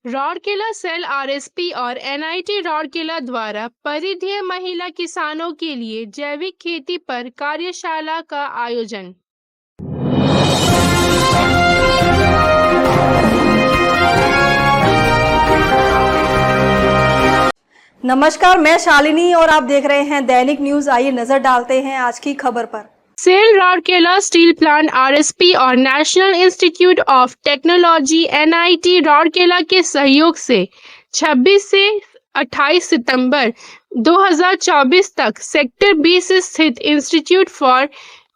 Rourkela cell RSP और NIT Rourkela द्वारा परिधीय महिला किसानों के लिए जैविक खेती पर कार्यशाला का आयोजन। नमस्कार, मैं शालिनी और आप देख रहे हैं दैनिक न्यूज। आइए नजर डालते हैं आज की खबर पर। SAIL Rourkela steel plant RSP और national institute of technology NIT Rourkela के सहयोग से 26 से 28 सितंबर 2024 तक सेक्टर 20 स्थित इंस्टीट्यूट फॉर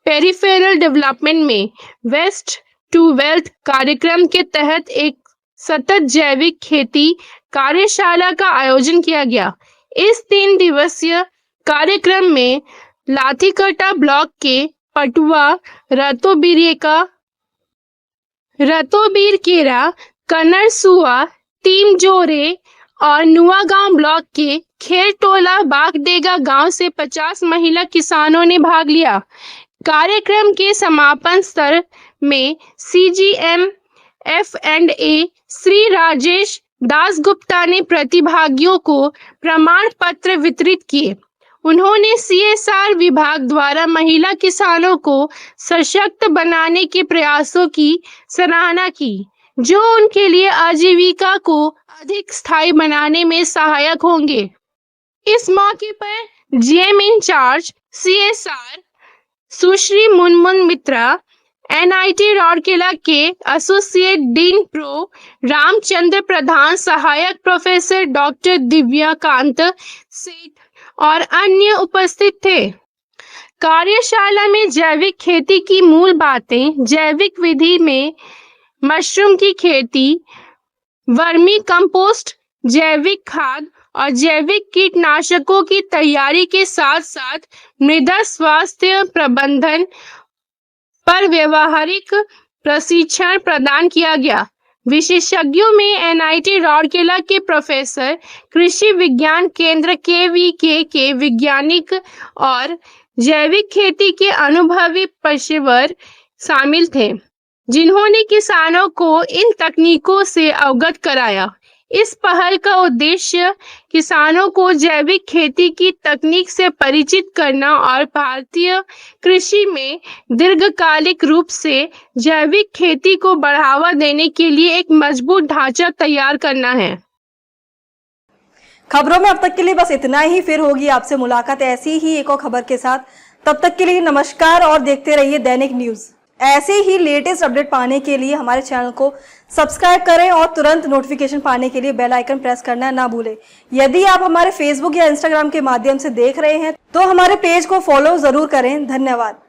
पेरिफेरल डेवलपमेंट में वेस्ट टू वेल्थ कार्यक्रम के तहत एक सतत जैविक खेती कार्यशाला का आयोजन किया गया। इस 3 दिवसीय कार्यक्रम में लाठीकटा ब्लॉक के पटुआ, रतोबीरकेरा, कनरसुआ, टीमजोरे और नुआगांव ब्लॉक के खेरटोला बागडेगा गांव से 50 महिला किसानों ने भाग लिया। कार्यक्रम के समापन सत्र में सीजीएम F&A श्री राजेश दासगुप्ता ने प्रतिभागियों को प्रमाण पत्र वितरित किए। उन्होंने CSR विभाग द्वारा महिला किसानों को सशक्त बनाने के प्रयासों की सराहना की, जो उनके लिए आजीविका को अधिक स्थायी बनाने में सहायक होंगे। इस मौके पर GM इंचार्ज CSR सुश्री मुनमुन मित्रा, एनआईटी राउरकेला के एसोसिएट डीन प्रो रामचंद्र प्रधान, सहायक प्रोफेसर डॉक्टर दिव्याकांत सेठ और अन्य उपस्थित थे। कार्यशाला में जैविक खेती की मूल बातें, जैविक विधि में मशरूम की खेती, वर्मी कंपोस्ट, जैविक खाद और जैविक कीटनाशकों की तैयारी के साथ साथ मृदा स्वास्थ्य प्रबंधन पर व्यवहारिक प्रशिक्षण प्रदान किया गया। विशेषज्ञों में एनआईटी राउरकेला के प्रोफेसर, कृषि विज्ञान केंद्र KVK के वैज्ञानिक और जैविक खेती के अनुभवी पेशेवर शामिल थे, जिन्होंने किसानों को इन तकनीकों से अवगत कराया। इस पहल का उद्देश्य किसानों को जैविक खेती की तकनीक से परिचित करना और भारतीय कृषि में दीर्घकालिक रूप से जैविक खेती को बढ़ावा देने के लिए एक मजबूत ढांचा तैयार करना है। खबरों में अब तक के लिए बस इतना ही। फिर होगी आपसे मुलाकात ऐसी ही एक और खबर के साथ। तब तक के लिए नमस्कार और देखते रहिए दैनिक न्यूज। ऐसे ही लेटेस्ट अपडेट पाने के लिए हमारे चैनल को सब्सक्राइब करें और तुरंत नोटिफिकेशन पाने के लिए बेल आइकन प्रेस करना ना भूलें। यदि आप हमारे फेसबुक या इंस्टाग्राम के माध्यम से देख रहे हैं तो हमारे पेज को फॉलो जरूर करें। धन्यवाद।